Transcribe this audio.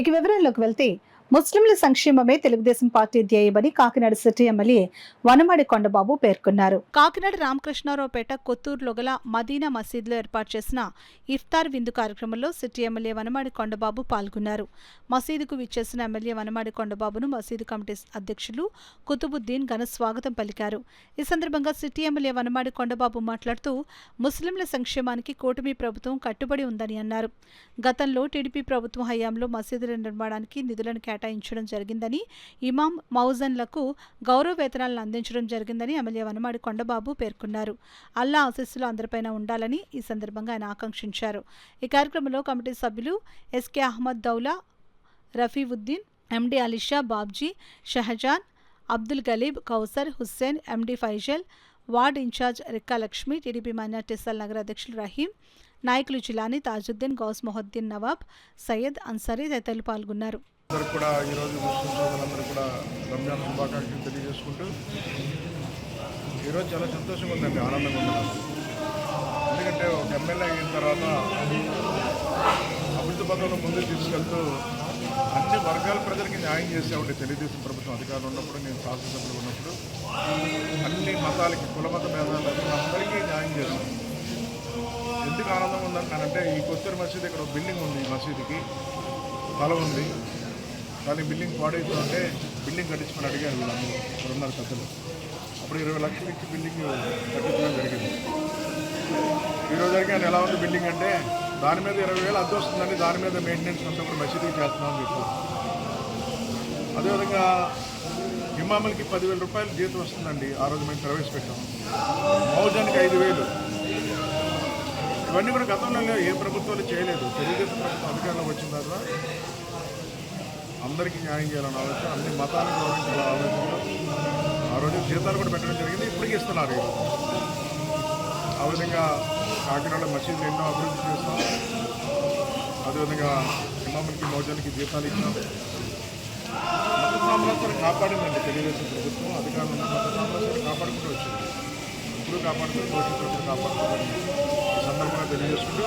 ఇక వివరాల్లోకి వెళ్తే ముస్లింల సంక్షేమమే తెలుగుదేశం పార్టీ ధ్యేయమని కాకినాడ సిటీ ఎమ్మెల్యే వనమాడి కొండబాబు పేర్కొన్నారు. కాకినాడ రామకృష్ణారావుపేట కొత్తూరులో గల మదీనా మసీదులో ఏర్పాటు చేసిన ఇఫ్తార్ విందు కార్యక్రమంలో సిటీ ఎమ్మెల్యే వనమాడి కొండబాబు పాల్గొన్నారు. మసీదుకు విచ్చేసిన ఎమ్మెల్యే వనమాడి కొండబాబును మసీదు కమిటీ అధ్యక్షులు కుతుబుద్దీన్ ఘన స్వాగతం పలికారు. ఈ సందర్భంగా సిటీ ఎమ్మెల్యే వనమాడి కొండబాబు మాట్లాడుతూ ముస్లింల సంక్షేమానికి కూటమి ప్రభుత్వం కట్టుబడి ఉందని అన్నారు. గతంలో టీడీపీ ప్రభుత్వం హయాంలో మసీదుల నిర్మాణానికి నిధులను కేటాయించడం జరిగిందని, ఇమాం మౌజన్లకు గౌరవ వేతనాలను అందించడం జరిగిందని ఎమ్మెల్యే వనమాడి కొండబాబు పేర్కొన్నారు. అల్లా ఆశీస్సులు అందరిపైన ఉండాలని ఈ సందర్భంగా ఆయన ఆకాంక్షించారు. ఈ కార్యక్రమంలో కమిటీ సభ్యులు ఎస్కే అహ్మద్ దౌలా, రఫీవుద్దీన్, ఎండి అలీషా, బాబ్జీ, షహజాన్, అబ్దుల్ గలీబ్, కౌసర్, హుస్సేన్, ఎండి Faisal, ward incharge రిక్కా Lakshmi, TDP minority cell నగర అధ్యక్షులు రహీం, నాయకులు జిలానీ, తాజుద్దీన్, గౌస్ మొహద్దీన్, నవాబ్, సయ్యద్, అన్సారీ తదితరులు పాల్గొన్నారు. ఈరోజు ముస్లిం సోదరులందరూ కూడా రంజాన్ శుభాకాంక్షలు తెలియజేసుకుంటూ ఈరోజు చాలా సంతోషంగా ఉందండి, ఆనందంగా ఉంది. ఎందుకంటే ఒక ఎమ్మెల్యే అయిన తర్వాత అభివృద్ధి పథకంలో ముందుకు తీసుకెళ్తూ అన్ని వర్గాల ప్రజలకి న్యాయం చేసేవాడి తెలుగుదేశం ప్రభుత్వం అధికారులు ఉన్నప్పుడు, నేను శాసనసభ్యులు ఉన్నప్పుడు అన్ని మతాలకి కుల మత భేదాలు అందరికీ న్యాయం చేశాను. ఎందుకు ఆనందంగా ఉందంటానంటే ఈ కొత్తూరు మసీదు ఇక్కడ బిల్డింగ్ ఉంది, ఈ మసీదుకి స్థలం ఉంది, కానీ బిల్డింగ్ పాడైపోతుంటే బిల్డింగ్ కట్టించుకొని అడిగారు వీళ్ళందరూ, ఇక్కడున్నారు పెద్దలు. అప్పుడు 20 లక్షలు ఇచ్చి బిల్డింగ్ కట్టించడం జరిగింది. ఈరోజు జరిగిన ఎలా ఉంది బిల్డింగ్ అంటే దాని మీద 20,000 అద్దె వస్తుందండి, దాని మీద మెయింటెనెన్స్ అంతా కూడా మసీదుకి చేస్తున్నామని చెప్పారు. అదేవిధంగా ఇమాములకి 10,000 రూపాయలు జీతం వస్తుందండి, ఆ రోజు మేము ప్రవేశపెట్టాం. మౌజానికి 5,000. ఇవన్నీ కూడా గతంలో ఏ ప్రభుత్వాలు చేయలేదు. తెలుగుదేశం ప్రభుత్వం అధికారంలో వచ్చిన తర్వాత అందరికీ న్యాయం చేయాలని ఆలోచన, అన్ని మతాలను గౌరవించాలని ఆలోచనలో ఆ రోజు జీతాలు కూడా పెట్టడం జరిగింది, ఇప్పటికీ ఇస్తున్నారు. ఆ విధంగా కాకినాడ మసీదులు ఎన్నో అభివృద్ధి చేస్తాం. అదేవిధంగా ఇమాములకి మౌజానికి జీతాలు ఇచ్చాం. మత సామరస్యాన్ని కాపాడిందండి తెలుగుదేశం ప్రభుత్వం అధికారంలో ఉన్న మత సామరస్యాన్ని కాపాడుకుంటూ వచ్చింది. ఇప్పుడు కాపాడుతూ భవిష్యత్తు కాపాడుతూ సందర్భంగా తెలియజేసుకుంటూ